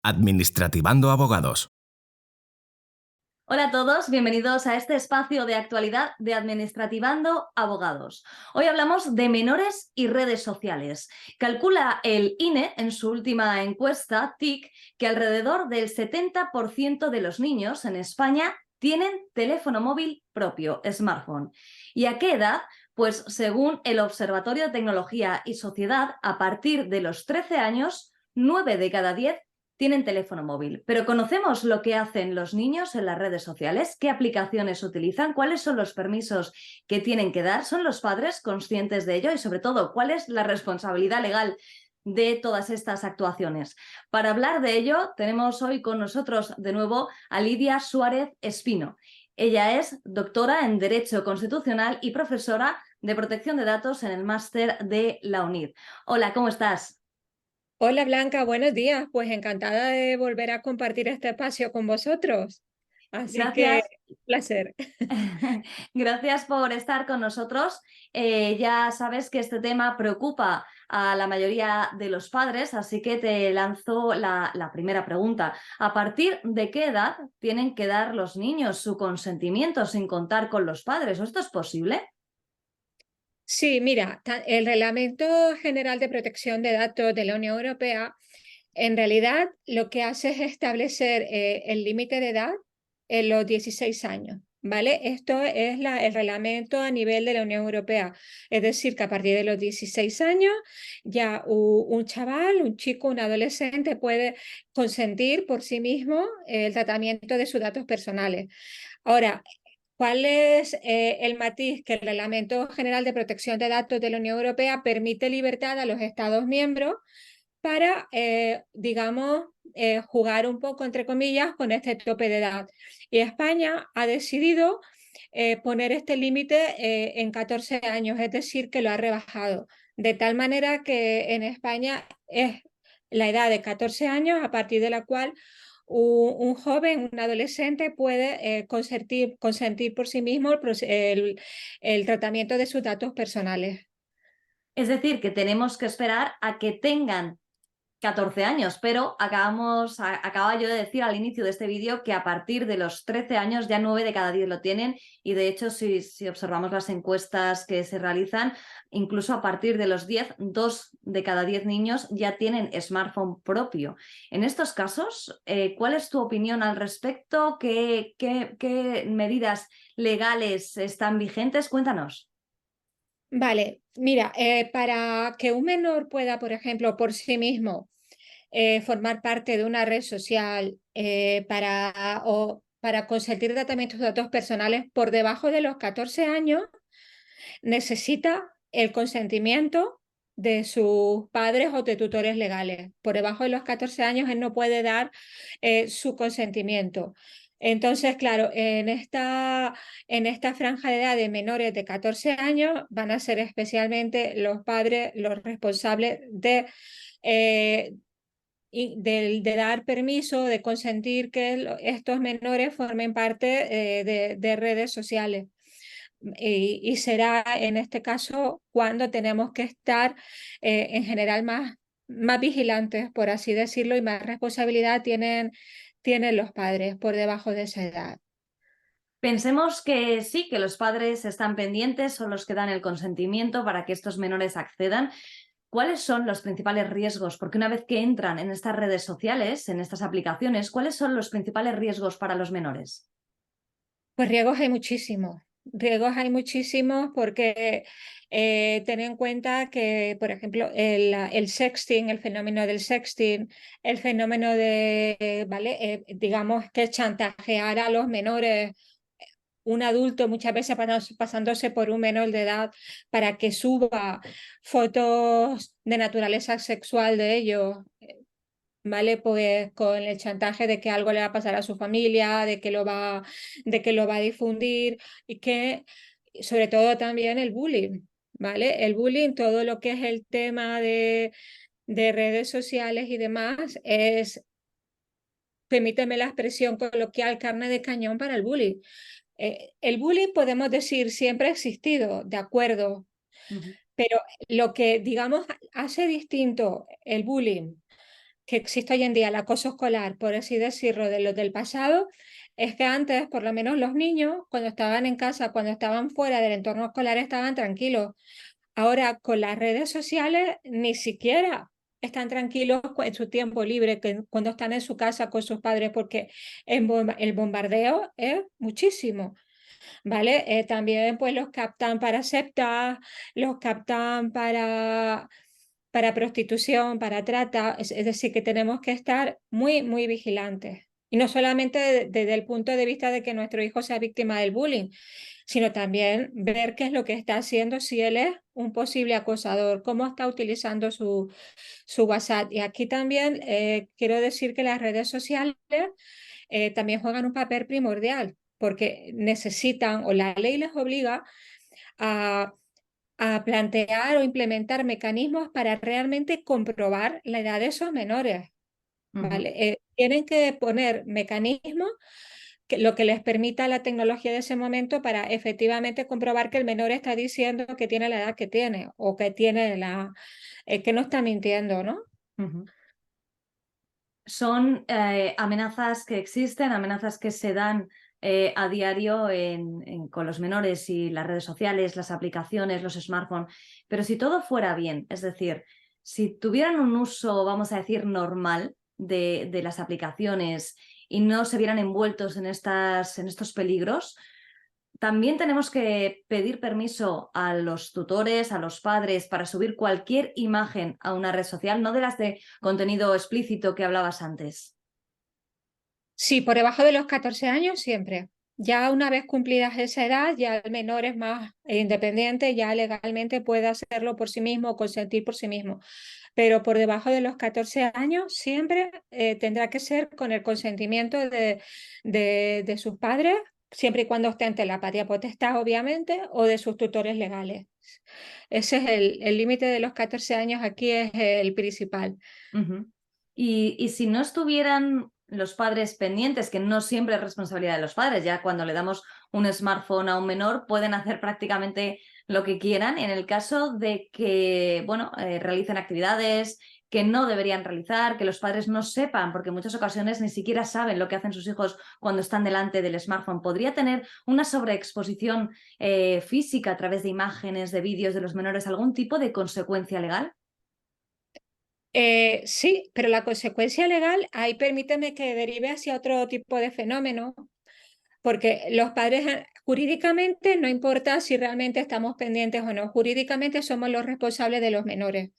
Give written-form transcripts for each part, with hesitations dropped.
Administrativando Abogados. Hola a todos, bienvenidos a este espacio de actualidad de Administrativando Abogados. Hoy hablamos de menores y redes sociales. Calcula el INE en su última encuesta, TIC, que alrededor del 70% de los niños en España tienen teléfono móvil propio, smartphone. ¿Y a qué edad? Pues según el Observatorio de Tecnología y Sociedad, a partir de los 13 años, 9 de cada 10 tienen teléfono móvil. Pero ¿conocemos lo que hacen los niños en las redes sociales? ¿Qué aplicaciones utilizan? ¿Cuáles son los permisos que tienen que dar? ¿Son los padres conscientes de ello? Y sobre todo, ¿cuál es la responsabilidad legal de todas estas actuaciones? Para hablar de ello, tenemos hoy con nosotros de nuevo a Lidia Suárez Espino. Ella es doctora en Derecho Constitucional y profesora de Protección de Datos en el máster de la UNID. Hola, ¿cómo estás? Hola Blanca, buenos días. Pues encantada de volver a compartir este espacio con vosotros. Así que, Gracias. placer. Gracias por estar con nosotros. Ya sabes que este tema preocupa a la mayoría de los padres, así que te lanzo la primera pregunta. ¿A partir de qué edad tienen que dar los niños su consentimiento sin contar con los padres? ¿Esto es posible? Sí, mira, el Reglamento General de Protección de Datos de la Unión Europea en realidad lo que hace es establecer el límite de edad en los 16 años. ¿Vale? Esto es el reglamento a nivel de la Unión Europea. Es decir, que a partir de los 16 años ya un chaval, un chico, un adolescente puede consentir por sí mismo el tratamiento de sus datos personales. Ahora, ¿cuál es el matiz? Que el Reglamento General de Protección de Datos de la Unión Europea permite libertad a los Estados miembros para, digamos, jugar un poco, entre comillas, con este tope de edad. Y España ha decidido poner este límite en 14 años, es decir, que lo ha rebajado. De tal manera que en España es la edad de 14 años a partir de la cual un joven, un adolescente puede consentir por sí mismo el tratamiento de sus datos personales. Es decir, que tenemos que esperar a que tengan 14 años, pero acababa yo de decir al inicio de este vídeo que a partir de los 13 años ya 9 de cada 10 lo tienen y de hecho si observamos las encuestas que se realizan, incluso a partir de los 10, 2 de cada 10 niños ya tienen smartphone propio. En estos casos, ¿cuál es tu opinión al respecto? ¿Qué medidas legales están vigentes? Cuéntanos. Vale, mira, para que un menor pueda, por ejemplo, por sí mismo formar parte de una red social o para consentir tratamientos de datos personales por debajo de los 14 años, necesita el consentimiento de sus padres o de tutores legales. Por debajo de los 14 años, él no puede dar su consentimiento. Entonces, claro, en esta franja de edad de menores de 14 años van a ser especialmente los padres los responsables eh, de dar permiso, de consentir que estos menores formen parte de redes sociales. Y será en este caso cuando tenemos que estar en general más vigilantes, por así decirlo, y más responsabilidad tienen los padres por debajo de esa edad. Pensemos que sí, que los padres están pendientes, son los que dan el consentimiento para que estos menores accedan. ¿Cuáles son los principales riesgos? Porque una vez que entran en estas redes sociales, en estas aplicaciones, ¿cuáles son los principales riesgos para los menores? Pues riesgos hay muchísimos porque ten en cuenta que, por ejemplo, el sexting, el fenómeno del sexting, el fenómeno de, ¿vale? Digamos que chantajear a los menores, un adulto muchas veces pasándose por un menor de edad para que suba fotos de naturaleza sexual de ellos, ¿vale? Pues con el chantaje de que algo le va a pasar a su familia, de que lo va a difundir y que, sobre todo también el bullying, ¿vale? El bullying, todo lo que es el tema de redes sociales y demás, permíteme la expresión coloquial, carne de cañón para el bullying. El bullying, podemos decir, siempre ha existido, de acuerdo, Ujú. pero lo que, digamos, hace distinto el bullying que existe hoy en día, el acoso escolar, por así decirlo, de los del pasado, es que antes, por lo menos los niños, cuando estaban en casa, cuando estaban fuera del entorno escolar, estaban tranquilos. Ahora, con las redes sociales, ni siquiera están tranquilos en su tiempo libre, cuando están en su casa con sus padres, porque el bombardeo es muchísimo, ¿vale? También pues los captan para sectas, los captan para prostitución, para trata, es decir, que tenemos que estar muy, muy vigilantes. Y no solamente desde el punto de vista de que nuestro hijo sea víctima del bullying, sino también ver qué es lo que está haciendo, si él es un posible acosador, cómo está utilizando su WhatsApp. Y aquí también quiero decir que las redes sociales también juegan un papel primordial, porque necesitan, o la ley les obliga a plantear o implementar mecanismos para realmente comprobar la edad de esos menores, Ujú, ¿vale? Tienen que poner mecanismos lo que les permita la tecnología de ese momento para efectivamente comprobar que el menor está diciendo que tiene la edad que tiene o que tiene que no está mintiendo, ¿no? ujú. Son amenazas que existen, amenazas que se dan a diario con los menores y las redes sociales, las aplicaciones, los smartphones. Pero si todo fuera bien, es decir, si tuvieran un uso, vamos a decir, normal de las aplicaciones y no se vieran envueltos en estos peligros, también tenemos que pedir permiso a los tutores, a los padres, para subir cualquier imagen a una red social, no de las de contenido explícito que hablabas antes. Sí, por debajo de los 14 años siempre. Ya una vez cumplidas esa edad, ya el menor es más independiente, ya legalmente puede hacerlo por sí mismo o consentir por sí mismo. Pero por debajo de los 14 años siempre tendrá que ser con el consentimiento de sus padres, siempre y cuando esté ante la patria potestad, obviamente, o de sus tutores legales. Ese es el límite de los 14 años, aquí es el principal. Ujú. Y si no estuvieran los padres pendientes, que no siempre es responsabilidad de los padres, ya cuando le damos un smartphone a un menor pueden hacer prácticamente lo que quieran en el caso de que, bueno, realicen actividades que no deberían realizar, que los padres no sepan, porque en muchas ocasiones ni siquiera saben lo que hacen sus hijos cuando están delante del smartphone. ¿Podría tener una sobreexposición física a través de imágenes, de vídeos de los menores, algún tipo de consecuencia legal? Sí, pero la consecuencia legal ahí permíteme que derive hacia otro tipo de fenómeno, porque los padres jurídicamente no importa si realmente estamos pendientes o no, jurídicamente somos los responsables de los menores,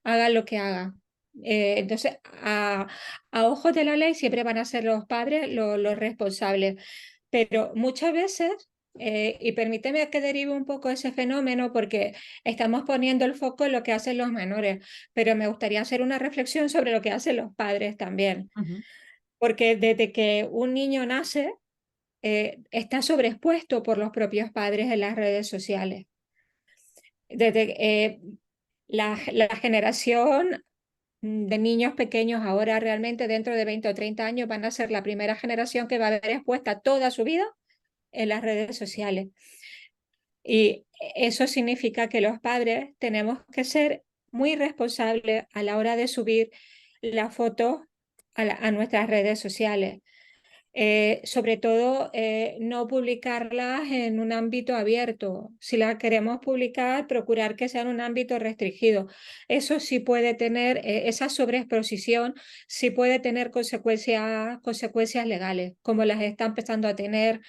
hagan lo que hagan. Entonces, a ojos de la ley siempre van a ser los padres los responsables, pero muchas veces, y permíteme que derive un poco ese fenómeno porque estamos poniendo el foco en lo que hacen los menores, pero me gustaría hacer una reflexión sobre lo que hacen los padres también, Ujú, porque desde que un niño nace, está sobreexpuesto por los propios padres en las redes sociales. Desde la generación de niños pequeños ahora realmente dentro de 20 o 30 años van a ser la primera generación que va a ver expuesta toda su vida en las redes sociales. Y eso significa que los padres tenemos que ser muy responsables a la hora de subir las fotos a nuestras redes sociales. Sobre todo, no publicarlas en un ámbito abierto. Si las queremos publicar, procurar que sea en un ámbito restringido. Eso sí puede tener, esa sobreexposición sí puede tener consecuencias legales, como las está empezando a tener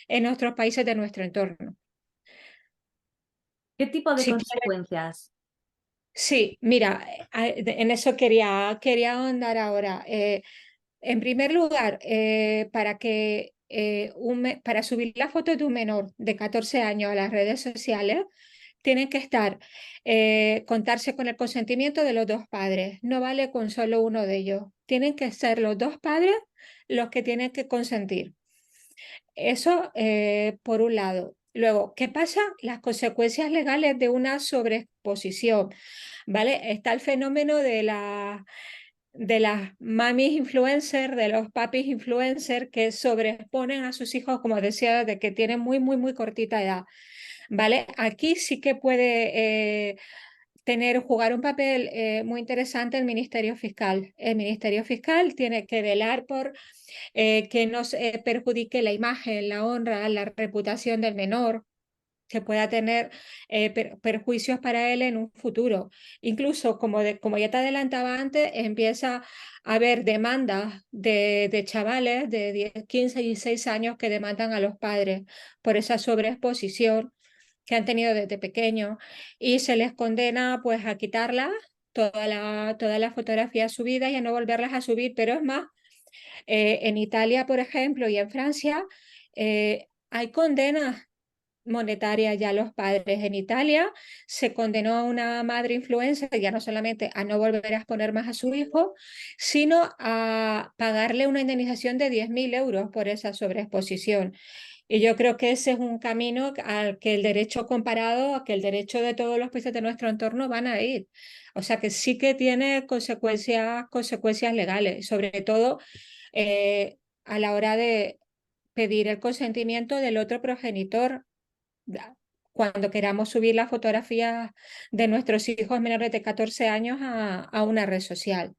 en otros países de nuestro entorno. ¿Qué tipo de Si quieres, consecuencias? sí, mira, en eso quería ahondar ahora. En primer lugar, para subir la foto de un menor de 14 años a las redes sociales, tienen que contarse con el consentimiento de los dos padres. No vale con solo uno de ellos. Tienen que ser los dos padres los que tienen que consentir. Eso por un lado. Luego, ¿qué pasa? Las consecuencias legales de una sobreexposición, ¿vale? Está el fenómeno de las mamis influencers, de los papis influencers que sobreexponen a sus hijos, como decía, de que tienen muy, muy, muy cortita edad, ¿vale? Aquí sí que puede jugar un papel muy interesante el Ministerio Fiscal. El Ministerio Fiscal tiene que velar por que no se perjudique la imagen, la honra, la reputación del menor, que pueda tener perjuicios para él en un futuro. Incluso, como ya te adelantaba antes, empieza a haber demandas de chavales de 10, 15 y 16 años que demandan a los padres por esa sobreexposición que han tenido desde pequeños, y se les condena pues a quitarlas toda la fotografía subida y a no volverlas a subir. Pero es más, en Italia, por ejemplo, y en Francia, hay condenas monetarias ya a los padres. En Italia se condenó a una madre influencer ya no solamente a no volver a exponer más a su hijo, sino a pagarle una indemnización de 10.000 euros por esa sobreexposición. Y yo creo que ese es un camino al que el derecho comparado, a que el derecho de todos los países de nuestro entorno van a ir. O sea que sí que tiene consecuencias legales, sobre todo a la hora de pedir el consentimiento del otro progenitor cuando queramos subir las fotografías de nuestros hijos menores de 14 años a una red social.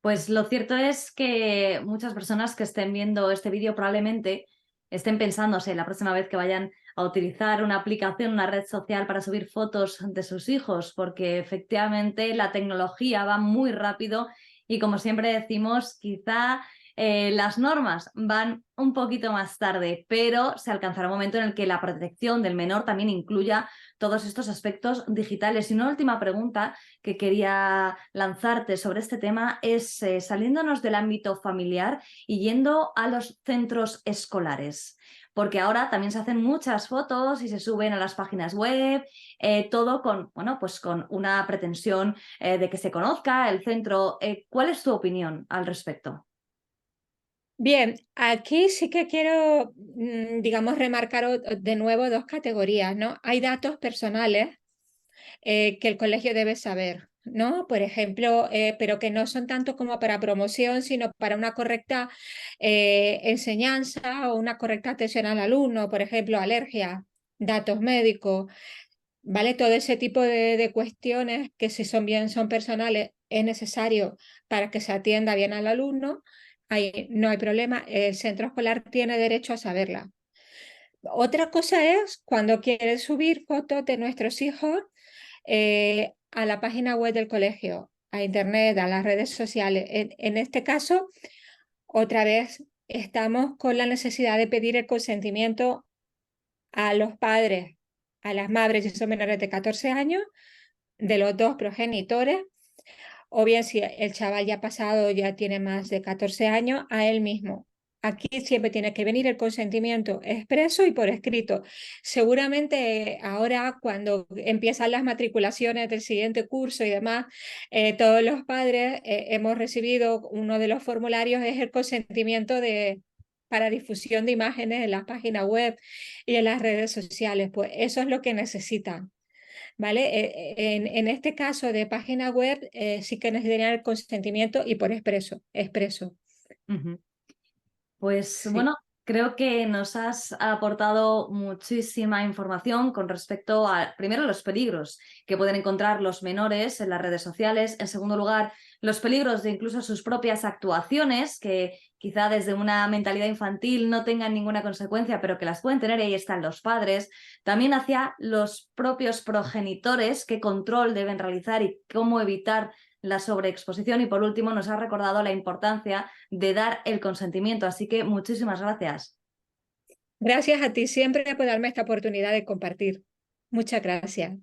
Pues lo cierto es que muchas personas que estén viendo este vídeo probablemente estén pensándose la próxima vez que vayan a utilizar una aplicación, una red social para subir fotos de sus hijos, porque efectivamente la tecnología va muy rápido y, como siempre decimos, quizá las normas van un poquito más tarde, pero se alcanzará un momento en el que la protección del menor también incluya todos estos aspectos digitales. Y una última pregunta que quería lanzarte sobre este tema es, saliéndonos del ámbito familiar y yendo a los centros escolares, porque ahora también se hacen muchas fotos y se suben a las páginas web, todo con, bueno, pues con una pretensión de que se conozca el centro. ¿Cuál es tu opinión al respecto? Bien, aquí sí que quiero, digamos, remarcar de nuevo dos categorías, ¿no? Hay datos personales que el colegio debe saber, ¿no? Por ejemplo, pero que no son tanto como para promoción, sino para una correcta enseñanza o una correcta atención al alumno, por ejemplo, alergia, datos médicos, ¿vale? Todo ese tipo de cuestiones que si son bien son personales, es necesario para que se atienda bien al alumno. Ahí no hay problema, el centro escolar tiene derecho a saberla. Otra cosa es cuando quieres subir fotos de nuestros hijos a la página web del colegio, a internet, a las redes sociales. En este caso, otra vez estamos con la necesidad de pedir el consentimiento a los padres, a las madres si son menores de 14 años, de los dos progenitores, o bien si el chaval ya ha pasado, ya tiene más de 14 años, a él mismo. Aquí siempre tiene que venir el consentimiento expreso y por escrito. Seguramente ahora cuando empiezan las matriculaciones del siguiente curso y demás, todos los padres hemos recibido uno de los formularios, es el consentimiento para difusión de imágenes en las páginas web y en las redes sociales. Pues eso es lo que necesitan. ¿Vale? En este caso de página web sí que necesitarían el consentimiento y por expreso. Ujú. Pues Sí. bueno, creo que nos has aportado muchísima información con respecto a, primero, los peligros que pueden encontrar los menores en las redes sociales. En segundo lugar, los peligros de incluso sus propias actuaciones, que quizá desde una mentalidad infantil no tengan ninguna consecuencia, pero que las pueden tener, y ahí están los padres. También hacia los propios progenitores, qué control deben realizar y cómo evitar la sobreexposición. Y por último, nos ha recordado la importancia de dar el consentimiento. Así que muchísimas gracias. Gracias a ti siempre por darme esta oportunidad de compartir. Muchas gracias.